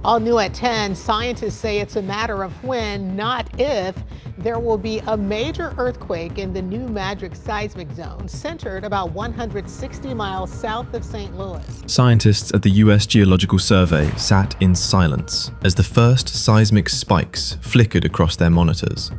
All new at 10, scientists say it's a matter of when, not if, there will be a major earthquake in the new Madrid seismic zone, centered about 160 miles south of St. Louis. Scientists at the US Geological Survey sat in silence as the first seismic spikes flickered across their monitors.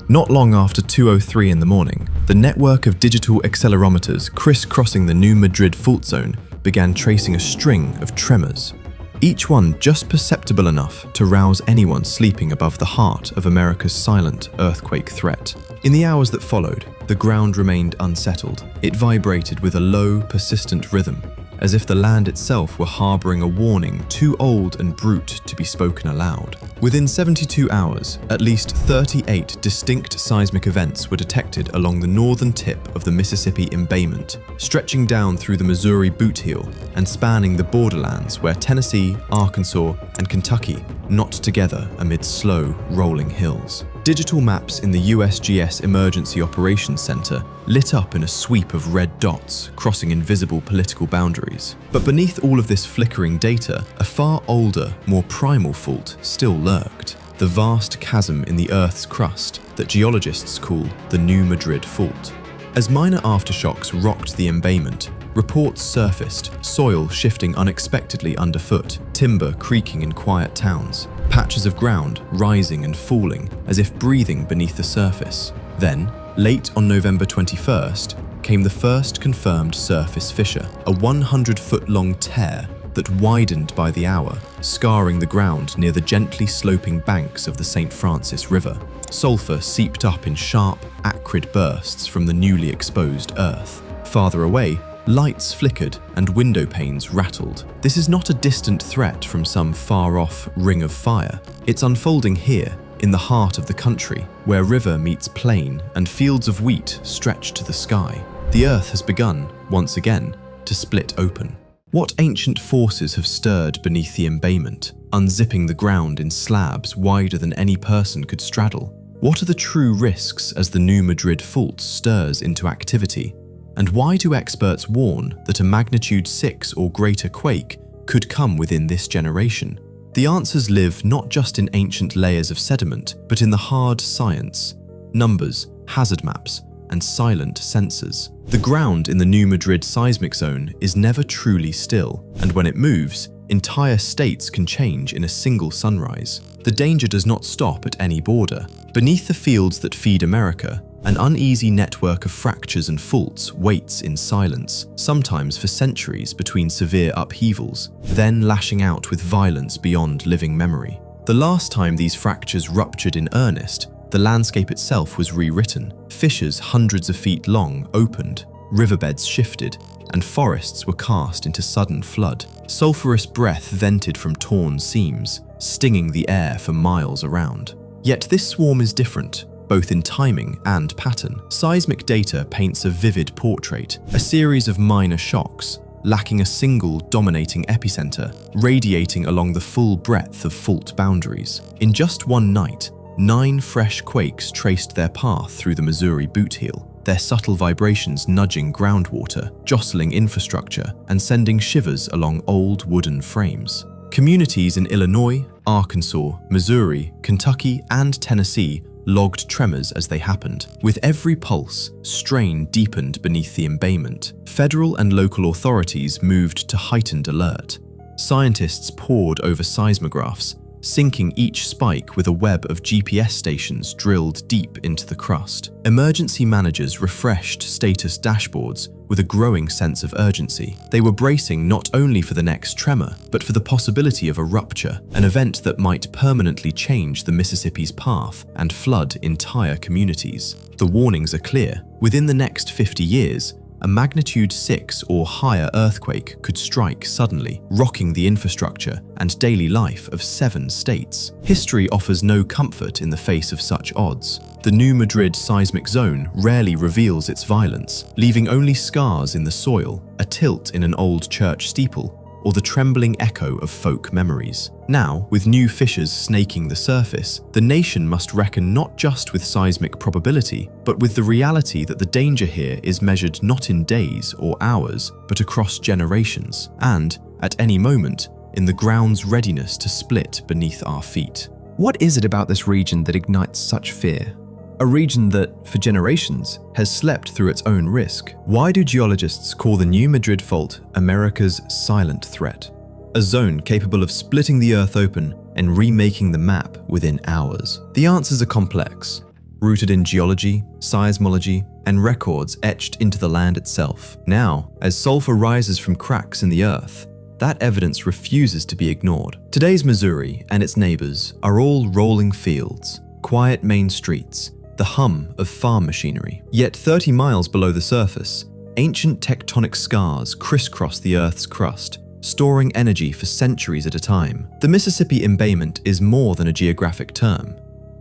Not long after 2:03 in the morning, the network of digital accelerometers crisscrossing the new Madrid Fault zone began tracing a string of tremors, each one just perceptible enough to rouse anyone sleeping above the heart of America's silent earthquake threat. In the hours that followed, the ground remained unsettled. It vibrated with a low, persistent rhythm, as if the land itself were harboring a warning too old and brute to be spoken aloud. Within 72 hours, at least 38 distinct seismic events were detected along the northern tip of the Mississippi embayment, stretching down through the Missouri Bootheel and spanning the borderlands where Tennessee, Arkansas, and Kentucky knot together amid slow, rolling hills. Digital maps in the USGS Emergency Operations Center lit up in a sweep of red dots crossing invisible political boundaries. But beneath all of this flickering data, a far older, more primal fault still lurked. The vast chasm in the Earth's crust that geologists call the New Madrid Fault. As minor aftershocks rocked the embayment, reports surfaced, soil shifting unexpectedly underfoot, timber creaking in quiet towns, patches of ground rising and falling as if breathing beneath the surface. Then, late on November 21st, came the first confirmed surface fissure, a 100-foot-long tear that widened by the hour, scarring the ground near the gently sloping banks of the St. Francis River. Sulfur seeped up in sharp, acrid bursts from the newly exposed earth. Farther away, lights flickered and window panes rattled. This is not a distant threat from some far-off ring of fire. It's unfolding here, in the heart of the country, where river meets plain and fields of wheat stretch to the sky. The earth has begun, once again, to split open. What ancient forces have stirred beneath the embayment, unzipping the ground in slabs wider than any person could straddle? What are the true risks as the new Madrid Fault stirs into activity? And why do experts warn that a magnitude 6 or greater quake could come within this generation? The answers live not just in ancient layers of sediment, but in the hard science, numbers, hazard maps, and silent sensors. The ground in the New Madrid seismic zone is never truly still, and when it moves, entire states can change in a single sunrise. The danger does not stop at any border. Beneath the fields that feed America, an uneasy network of fractures and faults waits in silence, sometimes for centuries between severe upheavals, then lashing out with violence beyond living memory. The last time these fractures ruptured in earnest, the landscape itself was rewritten. Fissures hundreds of feet long opened, riverbeds shifted, and forests were cast into sudden flood. Sulfurous breath vented from torn seams, stinging the air for miles around. Yet this swarm is different, both in timing and pattern. Seismic data paints a vivid portrait, a series of minor shocks, lacking a single dominating epicenter, radiating along the full breadth of fault boundaries. In just one night, 9 fresh quakes traced their path through the Missouri Bootheel, their subtle vibrations nudging groundwater, jostling infrastructure, and sending shivers along old wooden frames. Communities in Illinois, Arkansas, Missouri, Kentucky, and Tennessee logged tremors as they happened. With every pulse, strain deepened beneath the embayment. Federal and local authorities moved to heightened alert. Scientists pored over seismographs, syncing each spike with a web of GPS stations drilled deep into the crust. Emergency managers refreshed status dashboards with a growing sense of urgency. They were bracing not only for the next tremor, but for the possibility of a rupture, an event that might permanently change the Mississippi's path and flood entire communities. The warnings are clear. Within the next 50 years, a magnitude 6 or higher earthquake could strike suddenly, rocking the infrastructure and daily life of 7 states. History offers no comfort in the face of such odds. The New Madrid seismic zone rarely reveals its violence, leaving only scars in the soil, a tilt in an old church steeple, or the trembling echo of folk memories. Now, with new fissures snaking the surface, the nation must reckon not just with seismic probability, but with the reality that the danger here is measured not in days or hours, but across generations. And, at any moment, in the ground's readiness to split beneath our feet. What is it about this region that ignites such fear? A region that, for generations, has slept through its own risk. Why do geologists call the new Madrid Fault America's silent threat? A zone capable of splitting the Earth open and remaking the map within hours. The answers are complex, rooted in geology, seismology, and records etched into the land itself. Now, as sulfur rises from cracks in the Earth, that evidence refuses to be ignored. Today's Missouri and its neighbors are all rolling fields, quiet main streets, the hum of farm machinery. Yet 30 miles below the surface, ancient tectonic scars crisscross the Earth's crust, storing energy for centuries at a time. The Mississippi embayment is more than a geographic term.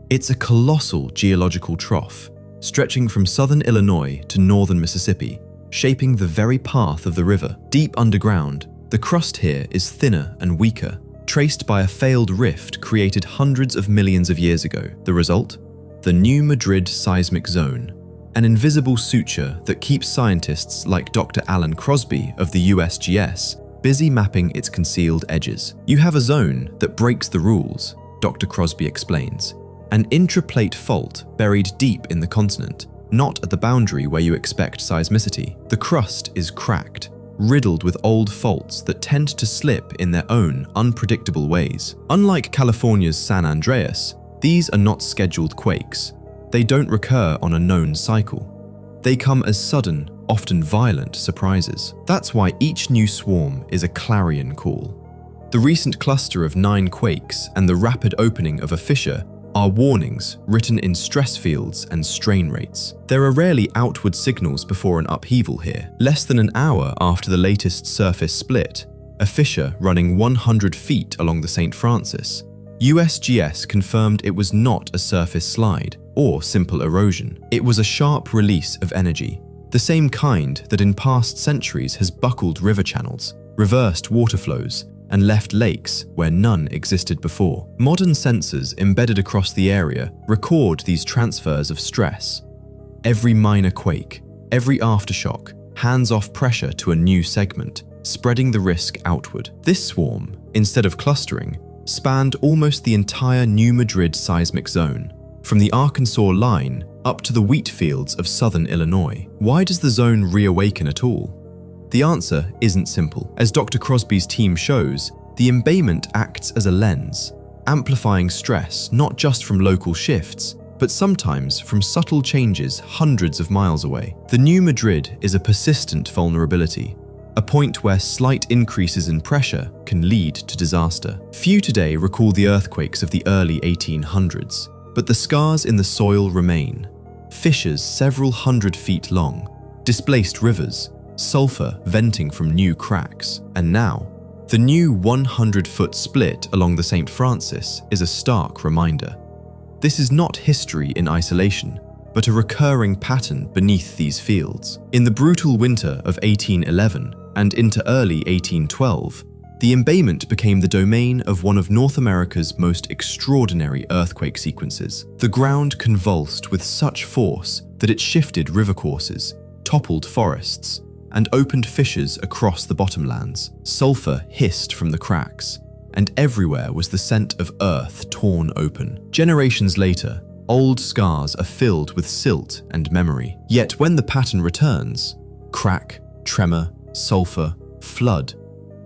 It's a colossal geological trough, stretching from southern Illinois to northern Mississippi, shaping the very path of the river. Deep underground, the crust here is thinner and weaker, traced by a failed rift created hundreds of millions of years ago. The result? The new Madrid seismic zone, an invisible suture that keeps scientists like Dr. Alan Crosby of the USGS busy mapping its concealed edges. You have a zone that breaks the rules, Dr. Crosby explains. An intraplate fault buried deep in the continent, not at the boundary where you expect seismicity. The crust is cracked, riddled with old faults that tend to slip in their own unpredictable ways. Unlike California's San Andreas, these are not scheduled quakes. They don't recur on a known cycle. They come as sudden, often violent surprises. That's why each new swarm is a clarion call. The recent cluster of 9 quakes and the rapid opening of a fissure are warnings written in stress fields and strain rates. There are rarely outward signals before an upheaval here. Less than an hour after the latest surface split, a fissure running 100 feet along the St. Francis, USGS confirmed it was not a surface slide or simple erosion. It was a sharp release of energy, the same kind that in past centuries has buckled river channels, reversed water flows, and left lakes where none existed before. Modern sensors embedded across the area record these transfers of stress. Every minor quake, every aftershock, hands off pressure to a new segment, spreading the risk outward. This swarm, instead of clustering, spanned almost the entire New Madrid seismic zone, from the Arkansas line up to the wheat fields of southern Illinois. Why does the zone reawaken at all? The answer isn't simple. As Dr. Crosby's team shows, the embayment acts as a lens, amplifying stress not just from local shifts, but sometimes from subtle changes hundreds of miles away. The New Madrid is a persistent vulnerability, a point where slight increases in pressure can lead to disaster. Few today recall the earthquakes of the early 1800s, but the scars in the soil remain. Fissures several hundred feet long, displaced rivers, sulfur venting from new cracks, and now, the new 100-foot split along the St. Francis is a stark reminder. This is not history in isolation, but a recurring pattern beneath these fields. In the brutal winter of 1811 and into early 1812, the embayment became the domain of one of North America's most extraordinary earthquake sequences. The ground convulsed with such force that it shifted river courses, toppled forests, and opened fissures across the bottomlands. Sulfur hissed from the cracks, and everywhere was the scent of earth torn open. Generations later, old scars are filled with silt and memory. Yet when the pattern returns, crack, tremor, sulfur, flood,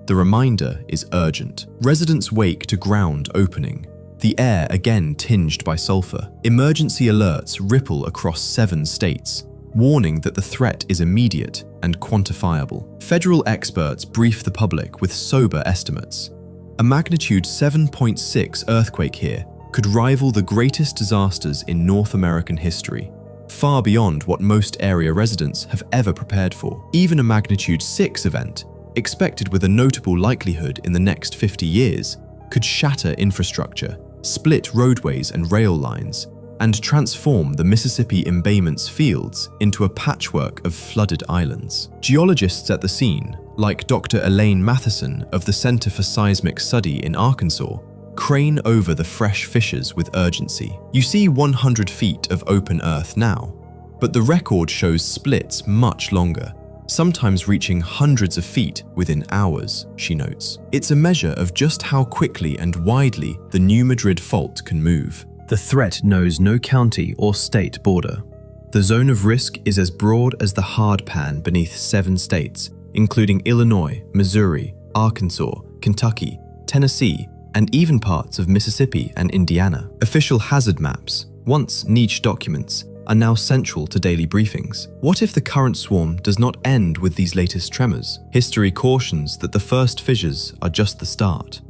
the reminder is urgent. Residents wake to ground opening, the air again tinged by sulfur. Emergency alerts ripple across 7 states, warning that the threat is immediate and quantifiable. Federal experts brief the public with sober estimates. A magnitude 7.6 earthquake here could rival the greatest disasters in North American history, far beyond what most area residents have ever prepared for. Even a magnitude 6 event, expected with a notable likelihood in the next 50 years, could shatter infrastructure, split roadways and rail lines, and transform the Mississippi embayment's fields into a patchwork of flooded islands. Geologists at the scene, like Dr. Elaine Matheson of the Center for Seismic Study in Arkansas, crane over the fresh fissures with urgency. You see 100 feet of open earth now, but the record shows splits much longer, sometimes reaching hundreds of feet within hours, she notes. It's a measure of just how quickly and widely the New Madrid Fault can move. The threat knows no county or state border. The zone of risk is as broad as the hard pan beneath 7 states, including Illinois, Missouri, Arkansas, Kentucky, Tennessee, and even parts of Mississippi and Indiana. Official hazard maps, once niche documents, are now central to daily briefings. What if the current swarm does not end with these latest tremors? History cautions that the first fissures are just the start.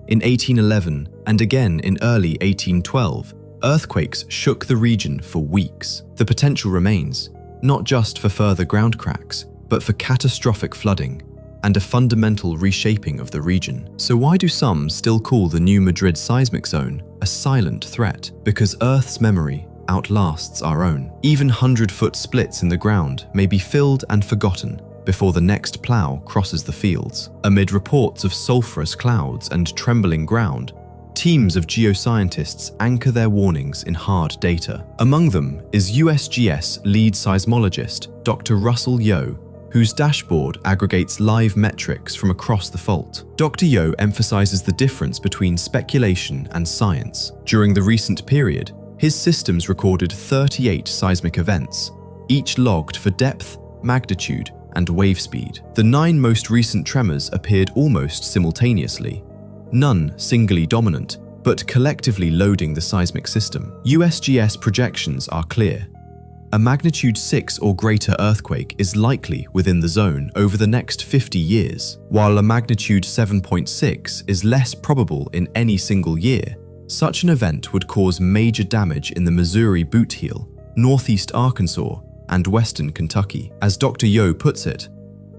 In 1811 and again in early 1812, earthquakes shook the region for weeks. The potential remains, not just for further ground cracks, but for catastrophic flooding and a fundamental reshaping of the region. So why do some still call the New Madrid seismic zone a silent threat? Because Earth's memory outlasts our own. Even 100-foot splits in the ground may be filled and forgotten before the next plough crosses the fields. Amid reports of sulfurous clouds and trembling ground, teams of geoscientists anchor their warnings in hard data. Among them is USGS lead seismologist Dr. Russell Yeo, whose dashboard aggregates live metrics from across the fault. Dr. Yeo emphasizes the difference between speculation and science. During the recent period, his systems recorded 38 seismic events, each logged for depth, magnitude, and wave speed. The 9 most recent tremors appeared almost simultaneously, none singly dominant, but collectively loading the seismic system. USGS projections are clear. A magnitude 6 or greater earthquake is likely within the zone over the next 50 years, while a magnitude 7.6 is less probable in any single year. Such an event would cause major damage in the Missouri Bootheel, northeast Arkansas, and western Kentucky. As Dr. Yeo puts it,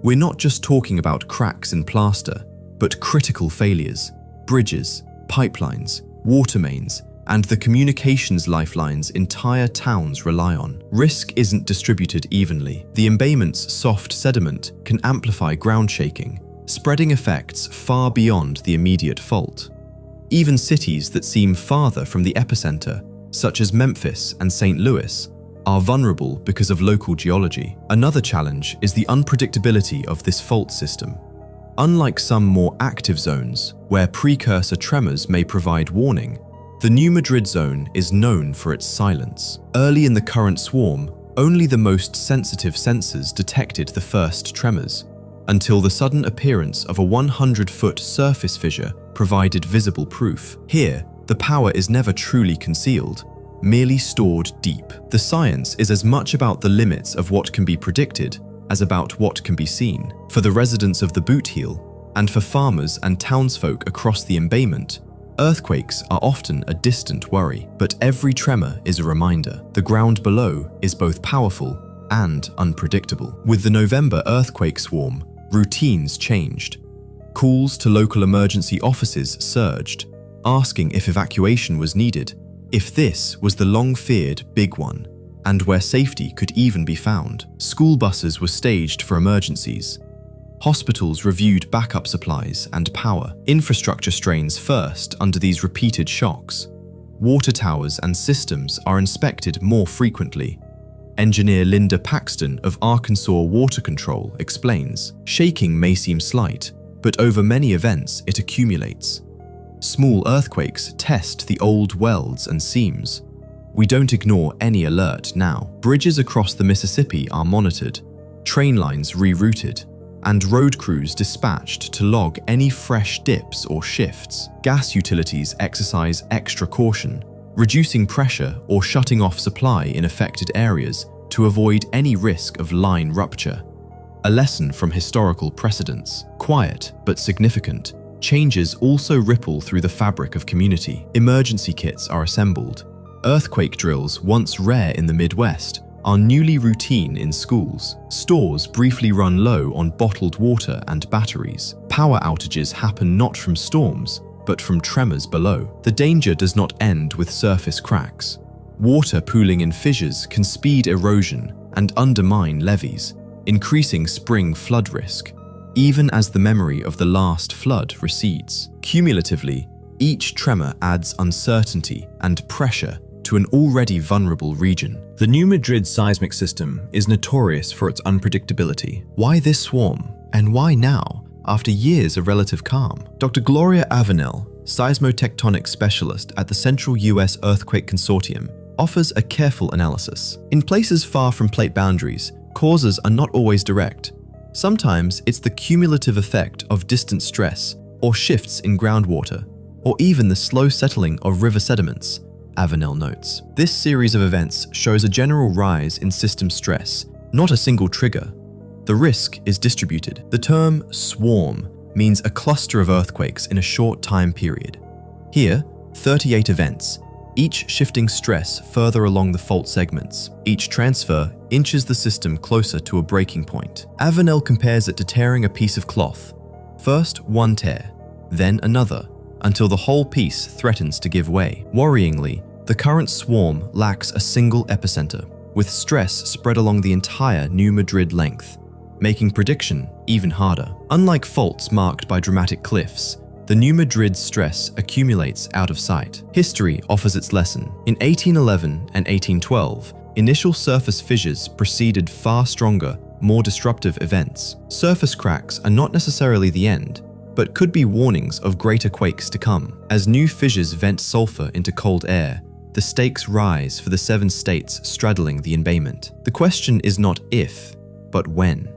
we're not just talking about cracks in plaster, but critical failures, bridges, pipelines, water mains, and the communications lifelines entire towns rely on. Risk isn't distributed evenly. The embayment's soft sediment can amplify ground shaking, spreading effects far beyond the immediate fault. Even cities that seem farther from the epicenter, such as Memphis and St. Louis, are vulnerable because of local geology. Another challenge is the unpredictability of this fault system. Unlike some more active zones, where precursor tremors may provide warning, the New Madrid zone is known for its silence. Early in the current swarm, only the most sensitive sensors detected the first tremors, until the sudden appearance of a 100-foot surface fissure provided visible proof. Here, the power is never truly concealed, merely stored deep. The science is as much about the limits of what can be predicted as about what can be seen. For the residents of the Bootheel, and for farmers and townsfolk across the embayment, earthquakes are often a distant worry, but every tremor is a reminder. The ground below is both powerful and unpredictable. With the November earthquake swarm, routines changed. Calls to local emergency offices surged, asking if evacuation was needed, if this was the long-feared big one, and where safety could even be found. School buses were staged for emergencies. Hospitals reviewed backup supplies and power. Infrastructure strains first under these repeated shocks. Water towers and systems are inspected more frequently. Engineer Linda Paxton of Arkansas Water Control explains, shaking may seem slight, but over many events it accumulates. Small earthquakes test the old welds and seams. We don't ignore any alert now. Bridges across the Mississippi are monitored, train lines rerouted, and road crews dispatched to log any fresh dips or shifts. Gas utilities exercise extra caution, reducing pressure or shutting off supply in affected areas to avoid any risk of line rupture. A lesson from historical precedents. Quiet but significant, changes also ripple through the fabric of community. Emergency kits are assembled. Earthquake drills, once rare in the Midwest, are newly routine in schools. Stores briefly run low on bottled water and batteries. Power outages happen not from storms, but from tremors below. The danger does not end with surface cracks. Water pooling in fissures can speed erosion and undermine levees, increasing spring flood risk, even as the memory of the last flood recedes. Cumulatively, each tremor adds uncertainty and pressure to an already vulnerable region. The New Madrid seismic system is notorious for its unpredictability. Why this swarm? And why now, after years of relative calm? Dr. Gloria Avenel, seismotectonic specialist at the Central US Earthquake Consortium, offers a careful analysis. In places far from plate boundaries, causes are not always direct. Sometimes it's the cumulative effect of distant stress, or shifts in groundwater, or even the slow settling of river sediments, Avenel notes. This series of events shows a general rise in system stress, not a single trigger. The risk is distributed. The term swarm means a cluster of earthquakes in a short time period. Here, 38 events, each shifting stress further along the fault segments. Each transfer inches the system closer to a breaking point. Avenel compares it to tearing a piece of cloth. First one tear, then another, until the whole piece threatens to give way. Worryingly, the current swarm lacks a single epicenter, with stress spread along the entire New Madrid length, making prediction even harder. Unlike faults marked by dramatic cliffs, the New Madrid stress accumulates out of sight. History offers its lesson. In 1811 and 1812, initial surface fissures preceded far stronger, more disruptive events. Surface cracks are not necessarily the end, but could be warnings of greater quakes to come. As new fissures vent sulfur into cold air, the stakes rise for the 7 states straddling the embayment. The question is not if, but when.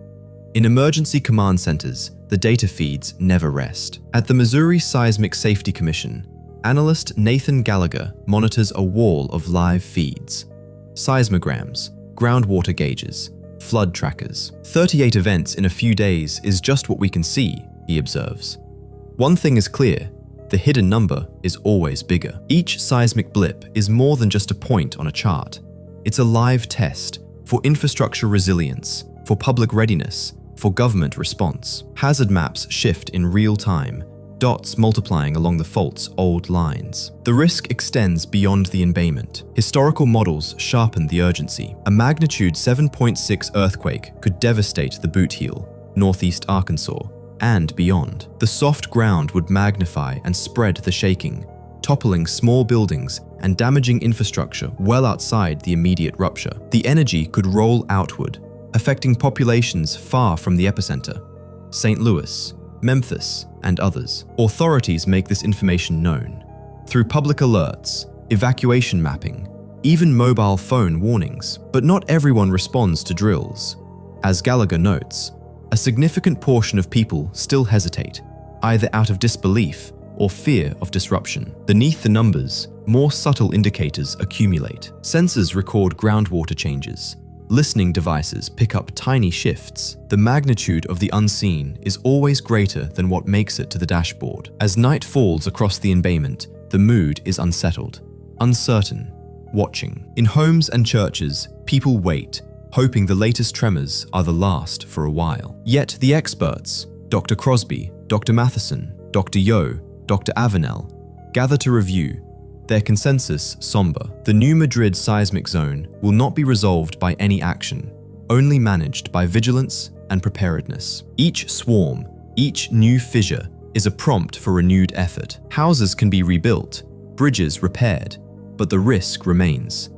In emergency command centers, the data feeds never rest. At the Missouri Seismic Safety Commission, analyst Nathan Gallagher monitors a wall of live feeds: seismograms, groundwater gauges, flood trackers. 38 events in a few days is just what we can see, he observes. One thing is clear: the hidden number is always bigger. Each seismic blip is more than just a point on a chart. It's a live test for infrastructure resilience, for public readiness, for government response. Hazard maps shift in real time, dots multiplying along the fault's old lines. The risk extends beyond the embayment. Historical models sharpen the urgency. A magnitude 7.6 earthquake could devastate the Bootheel, northeast Arkansas, and beyond. The soft ground would magnify and spread the shaking, toppling small buildings and damaging infrastructure well outside the immediate rupture. The energy could roll outward, affecting populations far from the epicenter: St. Louis, Memphis, and others. Authorities make this information known through public alerts, evacuation mapping, even mobile phone warnings. But not everyone responds to drills. As Gallagher notes, a significant portion of people still hesitate, either out of disbelief or fear of disruption. Beneath the numbers, more subtle indicators accumulate. Sensors record groundwater changes. Listening devices pick up tiny shifts. The magnitude of the unseen is always greater than what makes it to the dashboard. As night falls across the embayment, the mood is unsettled, uncertain, watching. In homes and churches, people wait, hoping the latest tremors are the last for a while. Yet the experts, Dr. Crosby, Dr. Matheson, Dr. Yo, Dr. Avenel, gather to review. Their consensus somber. The New Madrid seismic zone will not be resolved by any action, only managed by vigilance and preparedness. Each swarm, each new fissure is a prompt for renewed effort. Houses can be rebuilt, bridges repaired, but the risk remains.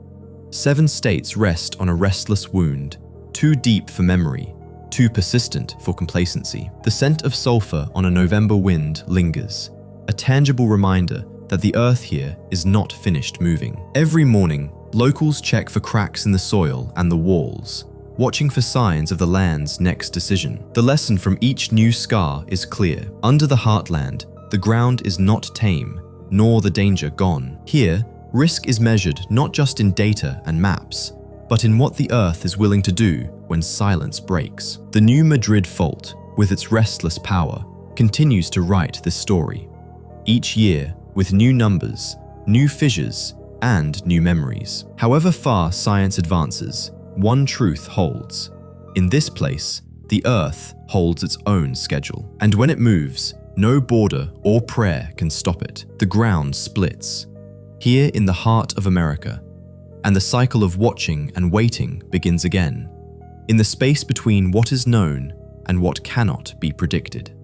7 states rest on a restless wound, too deep for memory, too persistent for complacency. The scent of sulfur on a November wind lingers, a tangible reminder that the earth here is not finished moving. Every morning, locals check for cracks in the soil and the walls, watching for signs of the land's next decision. The lesson from each new scar is clear. Under the heartland, the ground is not tame, nor the danger gone. Here, risk is measured not just in data and maps, but in what the earth is willing to do when silence breaks. The New Madrid Fault, with its restless power, continues to write this story. Each year, with new numbers, new fissures, and new memories. However far science advances, one truth holds. In this place, the Earth holds its own schedule. And when it moves, no border or prayer can stop it. The ground splits, here in the heart of America, and the cycle of watching and waiting begins again, in the space between what is known and what cannot be predicted.